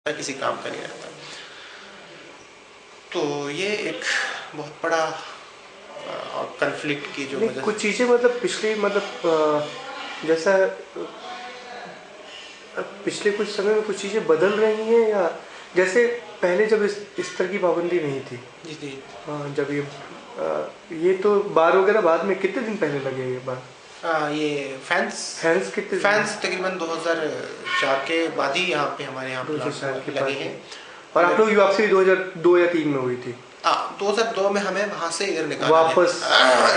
किसी काम का नहीं रहता। तो ये एक बहुत बड़ा कन्फ्लिक्ट की जो वजह कुछ चीज़ें मतलब पिछली जैसा पिछले कुछ समय में कुछ चीज़ें बदल रही हैं, या जैसे पहले जब इस तरह की पाबंदी नहीं थी। जी जी। हाँ, जब ये तो बार वगैरह बाद में कितने दिन पहले लगे ये बार? ये फैंस कितने फैंस तकरीबन 2004 के बाद ही यहाँ पे हमारे यहाँ 2004 के लगे बाद हैं। और आप लोग की वापसी 2002 या 3 में हुई थी? 2002 में हमें वहाँ से इधर निकाला वापस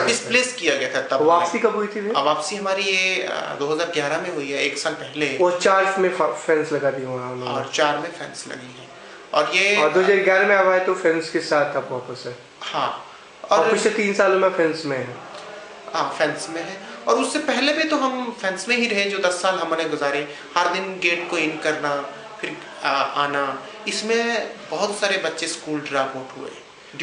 डिस्प्लेस किया गया था। तब वापसी कब हुई थी? वापसी हमारी ये 2011 में हुई है, 1 साल पहले। और 4 में फैंस लगा दी वहाँ उन्होंने, और 4 में फैंस लगी है। और ये 2011 में आप आए तो फैंस के साथ आप वापस है। हाँ, और पिछले 3 सालों में फैंस में है। हाँ, फैंस में है। और उससे पहले भी तो हम फैंस में ही रहे, जो 10 साल हमने गुजारे। हर दिन गेट को इन करना, फिर आना। इसमें बहुत सारे बच्चे स्कूल ड्रॉप आउट हुए।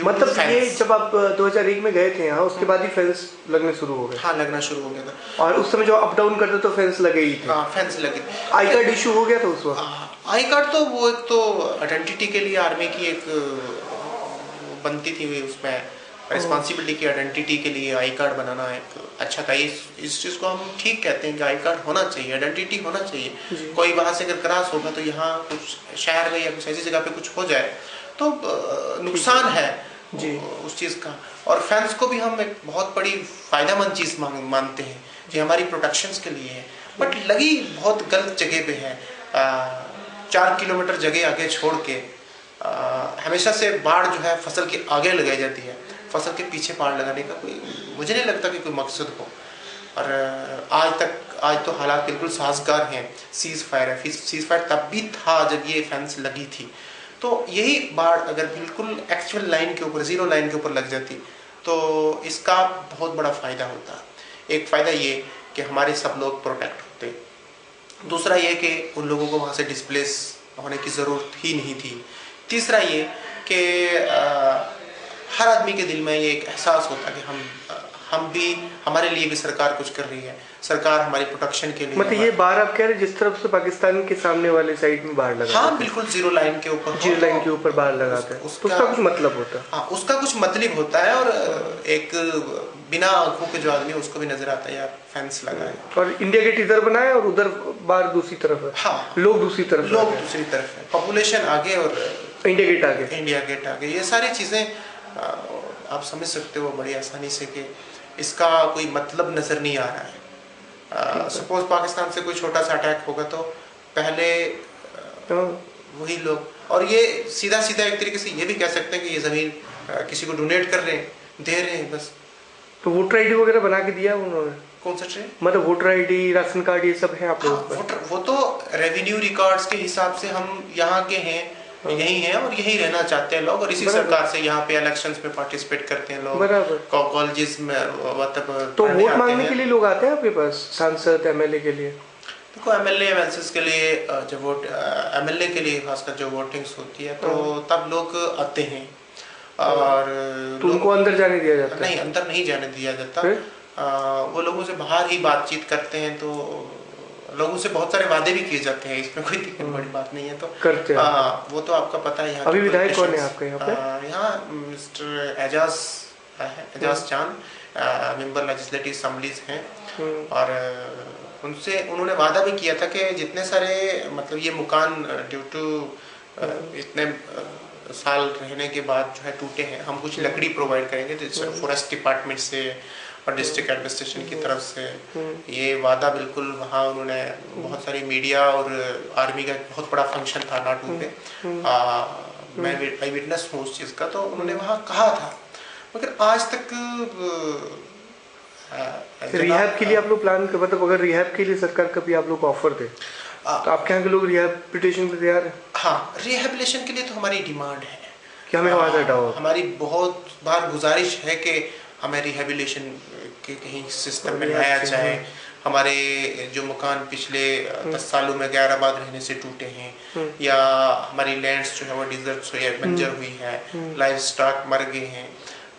मतलब ये जब आप 2001 में गए थे यहाँ, उसके बाद ही फैंस लगने शुरू हो गए? हाँ, लगना शुरू हो गया था। और उस समय जो अप डाउन करते तो फैंस लगे ही थे? हाँ, फैंस लगे। आई कार्ड इशू हो गया था उस वक्त? आई कार्ड तो वो एक तो आइडेंटिटी के लिए आर्मी की एक बनती थी, उसमें रिस्पॉन्सिबिलिटी की आइडेंटिटी के लिए आई कार्ड बनाना एक अच्छा था। इस चीज़ को हम ठीक कहते हैं कि आई कार्ड होना चाहिए, आइडेंटिटी होना चाहिए। कोई वहाँ से अगर क्रॉस होगा तो यहाँ कुछ शहर में या कुछ ऐसी जगह पे कुछ हो जाए तो नुकसान है जी उस चीज़ का। और फैंस को भी हम एक बहुत बड़ी फ़ायदेमंद चीज़ मानते हैं जो हमारी प्रोटेक्शंस के लिए है। बट लगी बहुत गलत जगह पे है। 4 किलोमीटर जगह आगे छोड़ के हमेशा से बाढ़ जो है फसल के आगे लगाई जाती है, फसल के पीछे बाढ़ लगाने का कोई मुझे नहीं लगता कि कोई मकसद हो। और आज तो हालात बिल्कुल साजगार हैं। सीज़ फायर है, सीज़ फायर तब भी था जब ये फैंस लगी थी। तो यही बाढ़ अगर बिल्कुल एक्चुअल लाइन के ऊपर, ज़ीरो लाइन के ऊपर लग जाती तो इसका बहुत बड़ा फ़ायदा होता। एक फ़ायदा ये कि हमारे सब लोग प्रोटेक्ट होते। दूसरा ये कि उन लोगों को वहाँ से डिस्प्लेस होने की ज़रूरत ही नहीं थी। तीसरा ये कि हर आदमी के दिल में ये एक एहसास होता कि हम भी, हमारे लिए भी सरकार कुछ कर रही है, सरकार हमारी प्रोटेक्शन के लिए। मतलब ये बाढ़ आप कह रहे हैं जिस तरफ से पाकिस्तान के सामने वाले साइड में बाढ़ लगा? हाँ, बिल्कुल ज़ीरो लाइन के ऊपर, जीरो लाइन के ऊपर बाढ़ लगाते हैं। उसका कुछ मतलब होता है? हाँ, उसका कुछ मतलब होता है। और एक बिना आंखों के जो आदमी उसको भी नजर आता है यार फैंस लगा है। और इंडिया गेट इधर बना है और उधर बाढ़ दूसरी तरफ है। हाँ, लोग दूसरी तरफ है, पॉपुलेशन आगे और इंडिया गेट आगे। ये सारी चीज़ें आप समझ सकते हो बड़ी आसानी से कि इसका कोई मतलब नज़र नहीं आ रहा है। सपोज पाकिस्तान से कोई छोटा सा अटैक होगा तो पहले वही लोग, और ये सीधा सीधा एक तरीके से ये भी कह सकते हैं कि ये ज़मीन किसी को डोनेट कर रहे हैं, दे रहे हैं बस। तो वोटर आईडी वगैरह बना के दिया उन्होंने? कौन सा ट्रेन? मतलब वोटर आईडी, राशन कार्ड, ये सब है आप लोगों का? वो तो रेवेन्यू रिकॉर्ड्स के हिसाब से हम यहाँ के हैं, यही हैं और यही रहना चाहते हैं लोग। और इसी सरकार से यहाँ पे इलेक्शंस में पार्टिसिपेट करते हैं लोग, कॉलेजेस में। मतलब तो वोट मांगने के लिए लोग आते हैं आपके पास, सांसद, एमएलए के लिए? देखो, एमएलए एमएलसीज के लिए जब वोट, एमएलए के लिए खासकर जो वोटिंग्स होती है तो तब लोग आते हैं। और तो उनको अंदर जाने दिया जाता है? नहीं, अंदर नहीं जाने दिया जाता। वो लोगों से बाहर ही बातचीत करते हैं। तो लोगों से बहुत सारे वादे भी किए जाते हैं, इसमें कोई दिक्कत बड़ी बात नहीं है। तो करते हैं वो तो आपका पता है। यहाँ अभी विधायक कौन है आपके यहाँ पे? यहाँ मिस्टर एजाज चांद, मेंबर लेजिस्लेटिव असेंबलीज हैं। और उनसे उन्होंने वादा भी किया था कि जितने सारे मतलब ये मकान ड्यू टू इतने साल रहने के बाद जो है टूटे हैं, हम कुछ लकड़ी प्रोवाइड करेंगे फॉरेस्ट डिपार्टमेंट से और डिस्ट्रिक्ट एडमिनिस्ट्रेशन की तरफ से। ये वादा बिल्कुल वहाँ उन्होंने, बहुत सारी मीडिया और आर्मी का बहुत बड़ा फंक्शन था नाटू पे, मैं आई विटनेस हूँ उस चीज़ का। तो उन्होंने वहाँ कहा था, मगर आज तक रिहैब के लिए आप लोग प्लान कर, मतलब अगर रिहैब के लिए सरकार कभी आप लोग ऑफर दे तो आपके यहाँ के लोग रिहैबिलिटेशन के तैयार है? हाँ, रिहैबिलिटेशन के लिए तो हमारी डिमांड है कि हमें वहाँ से हटाओ। हमारी बहुत बार गुजारिश है कि हमें रिहैबिलिटेशन के कहीं सिस्टम में लाया जाए। हमारे जो मकान पिछले 10 सालों में गैराबाद रहने से टूटे हैं, या हमारी लैंड्स जो है वो डिजर्ट या बंजर हुई है, लाइव स्टॉक मर गए हैं,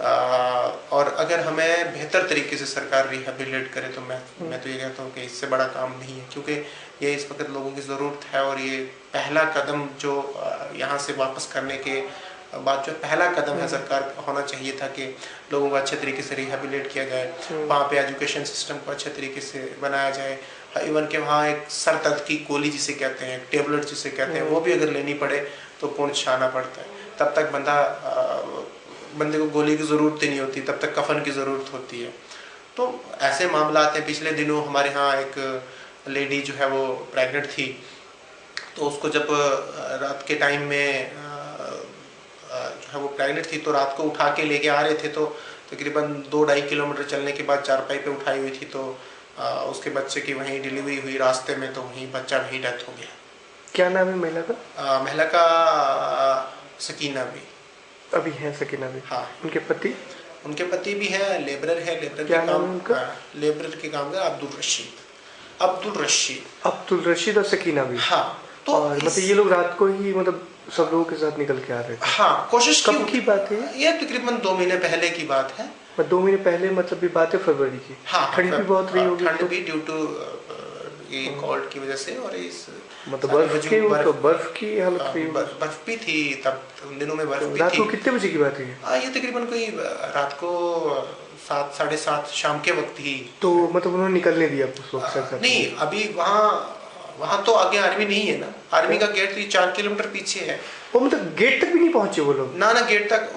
और अगर हमें बेहतर तरीके से सरकार रिहेबिलिटेट करे तो मैं तो ये कहता हूँ कि इससे बड़ा काम नहीं है, क्योंकि ये इस वक्त लोगों की ज़रूरत है। और ये पहला कदम जो यहाँ से वापस करने के बाद जो पहला कदम है सरकार का होना चाहिए था कि लोगों को अच्छे तरीके से रिहेबिलिटेट किया जाए, वहाँ पे एजुकेशन सिस्टम को अच्छे तरीके से बनाया जाए। इवन के वहाँ एक सर दर्द की गोली जिसे कहते हैं, टेबलेट जिसे कहते हैं, वो भी अगर लेनी पड़े तो पुंछ आना पड़ता है। तब तक बंदे को गोली की ज़रूरत ही नहीं होती, तब तक कफन की ज़रूरत होती है। तो ऐसे मामला हैं। पिछले दिनों हमारे यहाँ एक लेडी जो है वो प्रेग्नेंट थी, तो उसको जब रात के टाइम में जो है वो प्रेग्नेंट थी, तो रात को उठा के लेके आ रहे थे, तो तकरीबन 2-2.5 किलोमीटर चलने के बाद चारपाई पे उठाई हुई थी, तो उसके बच्चे की वहीं डिलीवरी हुई रास्ते में, तो वहीं बच्चा वहीं डेथ हो गया। क्या नाम है महिला का? महिला का सकीना भी अभी है, सकीना भी। हाँ। उनके पति? उनके पति भी है, लेबरर है, लेबरर क्या के नाम काम उनका? लेबरर के काम का अब्दुल रशीद और सकीना भी। हाँ। तो और मतलब ये लोग रात को ही मतलब सब लोगों के साथ निकल के आ रहे थे? हाँ, कोशिश कब की बात है ये? तकरीबन 2 महीने पहले की बात है। 2 महीने पहले मतलब भी बात है फरवरी की। हाँ, ठंड भी बहुत रही होगी। ठंड भी ड्यू टू ये कोल्ड की वजह से, और इस मतलब बर्फ की हालत रही होगी। बर्फ भी थी तब, उन दिनों में बर्फ भी रात थी। को कितने बजे की बात है? ये तकरीबन कोई रात को 7, 7:30 शाम के वक्त ही। तो मतलब उन्होंने निकलने दिया उस वक्त? नहीं, अभी वहाँ तो आगे आर्मी नहीं है ना, आर्मी का गेट तो 4 किलोमीटर पीछे है। वो मतलब गेट तक भी नहीं पहुंचे वो लोग? ना गेट तक।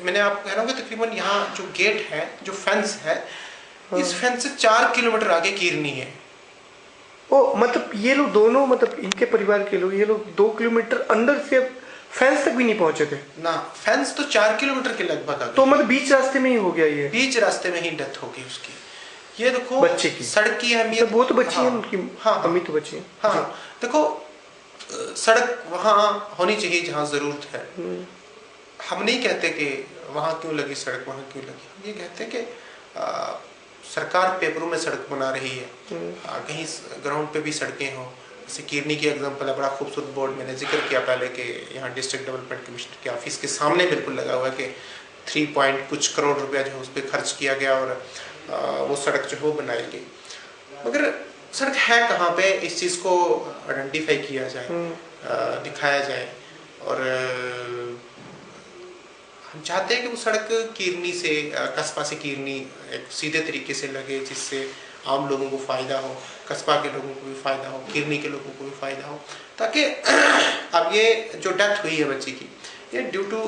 मैंने आपको कह रहा हूँ कि तकरीबन यहाँ जो गेट है, जो फेंस है, इस फेंस से 4 किलोमीटर आगे कीरनी है। ओ मतलब ये लोग दोनों, मतलब इनके परिवार के लोग, ये लोग 2 किलोमीटर अंदर से फेंस तक भी नहीं पहुंचे थे ना। फेंस तो 4 किलोमीटर के लगभग आगे। तो मतलब बीच रास्ते में ही हो गया ये? बीच रास्ते में ही डेथ हो गई उसकी। ये देखो बच्चे की, सड़क की अहमियत। तो वो तो बच्ची है उनकी। हाँ, अम्मी तो बच्ची है। हाँ, देखो सड़क वहाँ होनी चाहिए जहाँ जरूरत है। हम नहीं कहते कि वहाँ क्यों लगी सड़क, वहाँ क्यों लगी। हम ये कहते हैं कि सरकार पेपरों में सड़क बना रही है, कहीं ग्राउंड पे भी सड़कें हों। जैसे कीरनी की एग्जांपल है, बड़ा खूबसूरत बोर्ड मैंने जिक्र किया पहले कि यहाँ डिस्ट्रिक्ट डेवलपमेंट कमिश्नर के ऑफिस के सामने बिल्कुल लगा हुआ है कि 3 पॉइंट कुछ करोड़ रुपया जो है उस पर खर्च किया गया और वो सड़क जो है वो बनाई गई। मगर सड़क है कहाँ पे, इस चीज़ को आइडेंटिफाई किया जाए, दिखाया जाए। और हम चाहते हैं कि वो सड़क कीरनी से, कस्बा से कीरनी एक सीधे तरीके से लगे, जिससे आम लोगों को फ़ायदा हो, कस्बा के लोगों को भी फ़ायदा हो, कीरनी के लोगों को भी फ़ायदा हो। ताकि अब ये जो डेथ हुई है बच्ची की, ये ड्यू टू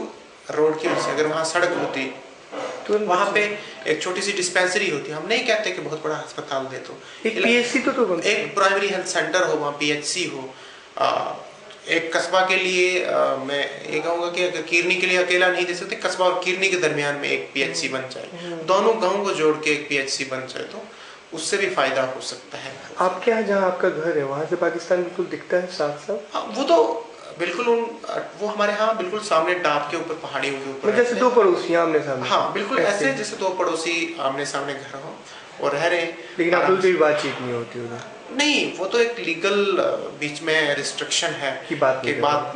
रोड की वजह से, अगर वहाँ सड़क होती तो वहाँ पे एक छोटी सी डिस्पेंसरी होती, हम नहीं कहते कि बहुत बड़ा अस्पताल दे, तो एक पीएचसी तो एक प्राइमरी हेल्थ सेंटर हो, वहाँ पीएचसी हो। एक कस्बा के लिए मैं ये कहूँगा कि अगर कीरनी के लिए अकेला नहीं दे सकते, कस्बा और कीरनी के दरमियान में एक पीएचसी बन जाए, दोनों गाँव को जोड़ के एक पीएचसी बन जाए, तो उससे भी फायदा हो सकता है। आपके यहाँ जहाँ आपका घर है वहाँ से पाकिस्तान बिल्कुल दिखता है साफ साफ? वो तो बिल्कुल वो हमारे यहाँ बिल्कुल सामने टाप के ऊपर, पहाड़ी के ऊपर, जैसे 2 पड़ोसी आमने सामने। हाँ बिल्कुल ऐसे जैसे 2 पड़ोसी आमने सामने घर हो और रह रहे। लेकिन आप लोग की बातचीत नहीं होती उधर? नहीं, वो तो एक लीगल बीच में रिस्ट्रिक्शन है कि बात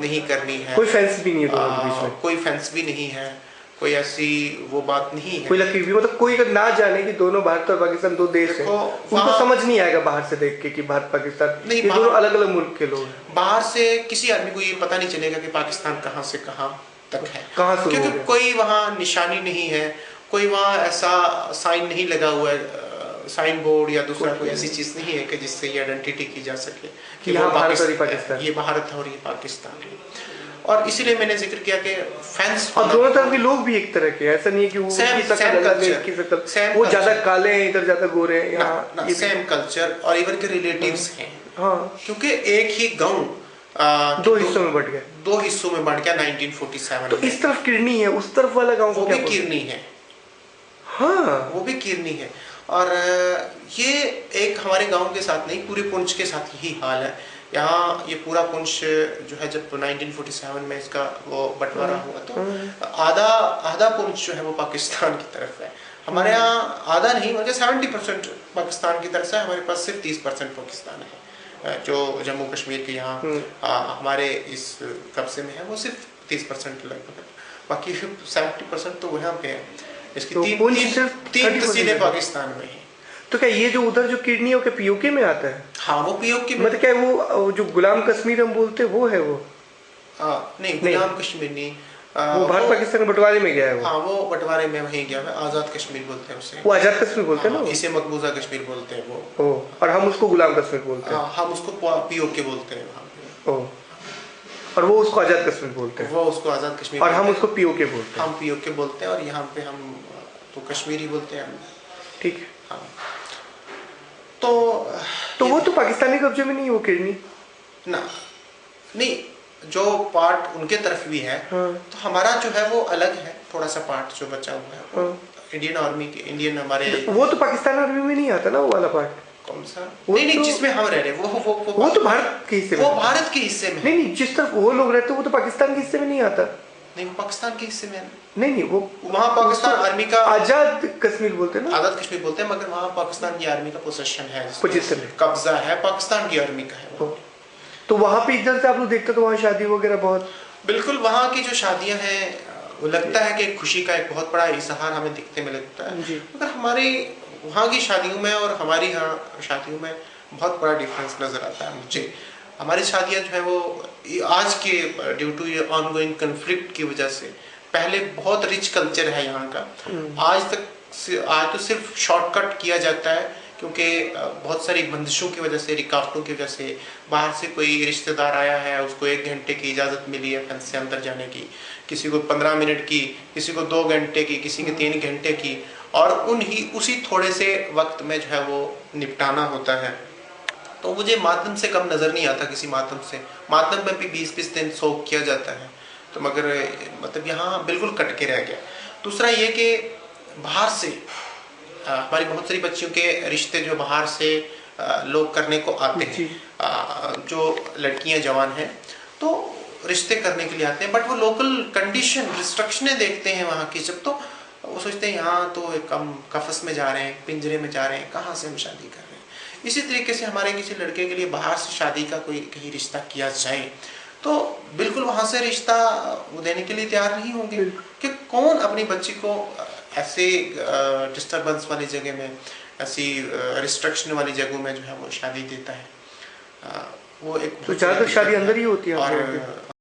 नहीं करनी है। कोई फेंस भी नहीं है दोनों के बीच में? कोई फेंस भी नहीं है, कोई ऐसी वो बात नहीं है। कोई लकीर भी, मतलब कोई अगर ना जाने कि दोनों भारत और पाकिस्तान 2 देश हैं, उनको समझ नहीं आएगा बाहर से देख के कि भारत पाकिस्तान नहीं, ये दोनों अलग अलग मुल्क के लोग हैं। बाहर से किसी आदमी को ये पता नहीं चलेगा कि पाकिस्तान कहाँ से कहाँ तक है, क्योंकि कोई वहाँ निशानी नहीं है, कोई वहाँ ऐसा साइन नहीं लगा हुआ है, साइन बोर्ड या दूसरा कोई ऐसी चीज नहीं है कि जिससे ये आइडेंटिटी की जा सके कि ये भारत और पाकिस्तान, ये भारत है और ये पाकिस्तान है। और इसीलिए मैंने जिक्र किया कि फेंस, और दोनों तरफ के लोग भी एक तरह के, ऐसा नहीं है कि वो ज्यादा काले हैं, इधर ज्यादा गोरे हैं, यहाँ सेम कल्चर और इवन के रिलेटिव्स हैं। हाँ, क्योंकि एक ही गांव 2 हिस्सों में बढ़ गया, 2 हिस्सों में बढ़ गया 1947। तो इस तरफ किरनी है, उस तरफ वाला गांव वो भी किरनी है। हाँ, वो भी किरनी है। और ये एक हमारे गांव के साथ नहीं, पूरे पुंछ के साथ यही हाल है। यहाँ ये पूरा पुंछ जो है, जब 1947 में इसका वो बंटवारा हुआ, तो आधा पुंछ जो है वो पाकिस्तान की तरफ है। हमारे यहाँ आधा नहीं बल्कि 70% पाकिस्तान की तरफ से, हमारे पास सिर्फ 30% पाकिस्तान है। जो जम्मू कश्मीर के यहाँ हमारे इस कब्जे में है, वो सिर्फ 30% लगभग, बाकी 70% तो वहाँ पे है। इसकी तीन तहसीलें पाकिस्तान में है। तो क्या ये जो उधर जो किडनी है पीओके में आता है? हाँ वो पीओके में, मतलब क्या वो जो गुलाम कश्मीर हम बोलते हैं वो है वो? नहीं गुलाम कश्मीर नहीं, वो भारत पाकिस्तान के बंटवारे में गया है वो। हाँ वो बंटवारे में वहीं गया है, आज़ाद कश्मीर बोलते हैं उसे। वो आज़ाद कश्मीर बोलते हैं ना? इसे मकबूजा कश्मीर बोलते हैं वो। ओह, और हम उसको गुलाम कश्मीर बोलते हैं। हम उसको पीओके बोलते हैं वहाँ पे। ओह, और वो उसको आज़ाद कश्मीर बोलते हैं? वो उसको आज़ाद कश्मीर, और हम उसको पीओके बोलते हैं। हम पीओके बोलते हैं, और यहाँ पे हम तो कश्मीरी बोलते हैं। ठीक है। हाँ तो वो तो पाकिस्तानी कब्जे में नहीं, वो किडनी ना, नहीं जो पार्ट उनके तरफ भी है। हाँ। तो हमारा जो है वो अलग है, थोड़ा सा पार्ट जो बचा हुआ है वो इंडियन आर्मी के, इंडियन हमारे। वो तो पाकिस्तान आर्मी में नहीं आता ना वो वाला पार्ट? कौन सा? नहीं, जिसमें हम रह रहे वो तो भारत के हिस्से में, वो भारत के हिस्से में। नहीं जिस तरफ वो लोग रहते हैं वो तो पाकिस्तान के हिस्से में नहीं आता। नहीं, वो पाकिस्तान के हिस्से में नहीं वो वहाँ पाकिस्तान आर्मी का आजाद कश्मीर बोलते हैं ना? आजाद कश्मीर बोलते हैं, मगर वहाँ पाकिस्तान की आर्मी का पोजीशन है, पोजीशन कब्जा है पाकिस्तान की आर्मी का है। तो वहाँ पे इधर से आप लोग देखते तो वहाँ शादी वगैरह बहुत, बिल्कुल वहाँ की जो शादियाँ हैं वो लगता है कि खुशी का एक बहुत बड़ा इजहार हमें दिखने में लगता है, मगर हमारे वहाँ की शादियों में और हमारी यहाँ शादियों में बहुत बड़ा डिफरेंस नज़र आता है मुझे। हमारी शादियाँ जो है वो आज के ड्यू टू ये ऑनगोइंग कन्फ्लिक्ट की वजह से, पहले बहुत रिच कल्चर है यहाँ का, आज तो सिर्फ शॉर्टकट किया जाता है, क्योंकि बहुत सारी बंदिशों की वजह से, रुकावटों की वजह से, बाहर से कोई रिश्तेदार आया है उसको 1 घंटे की इजाज़त मिली है फेंस से अंदर जाने की, किसी को 15 मिनट की, किसी को 2 घंटे की, किसी के 3 घंटे की, और उसी थोड़े से वक्त में जो है वो निपटाना होता है। तो मुझे मातम से कम नज़र नहीं आता किसी मातम में भी 20-20 दिन सोख किया जाता है, तो मगर मतलब यहाँ बिल्कुल कट के रह गया। दूसरा ये कि बाहर से हमारी बहुत सारी बच्चियों के रिश्ते जो बाहर से लोग करने को आते हैं, जो लड़कियां जवान हैं तो रिश्ते करने के लिए आते हैं, बट वो लोकल कंडीशन रिस्ट्रिक्शनें देखते हैं वहाँ की, जब तो वो सोचते हैं यहाँ तो एक हम कफस में जा रहे हैं, पिंजरे में जा रहे हैं, कहाँ से हम शादी कर रहे हैं। इसी तरीके से हमारे किसी लड़के के लिए बाहर से शादी का कोई कहीं रिश्ता किया जाए तो बिल्कुल वहाँ से रिश्ता वो देने के लिए तैयार नहीं होंगे, कि कौन अपनी बच्ची को ऐसे डिस्टर्बेंस वाली जगह में, ऐसी रिस्ट्रिक्शन वाली जगहों में जो है वो शादी देता है। वो एक तो ज़्यादातर शादी अंदर ही होती है और